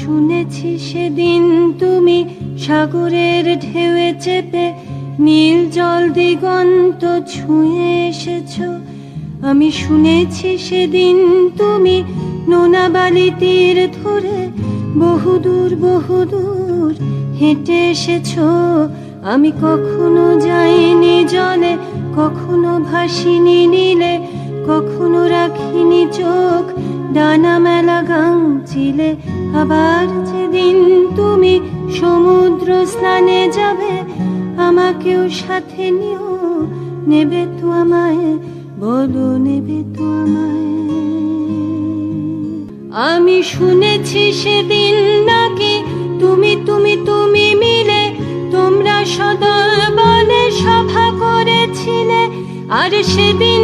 শুনেছি সেদিন তুমি সাগরের ঢেউয়ে চেপে নীল জল দিগন্ত ছুঁয়ে এসেছো। আমি শুনেছি সেদিন তুমি নোনা বালি তীর ধরে বহুদূর বহুদূর হেঁটে এসেছো। আমি কখনো যাইনি জলে, কখনো ভাসিনি নীলে, কখনো রাখিনি চোখ ডানা মেলা গাংচিলে। আবার যেদিন তুমি সমুদ্র স্নানে যাবে, আমাকেও সাথে নিও, নেবে তো আমায়, বলো নেবে তো আমায়। আমি শুনেছি সেদিন নাকি তুমি তুমি তুমি মিলে তোমরা সদল বলে সভা করেছিলে, আর সেদিন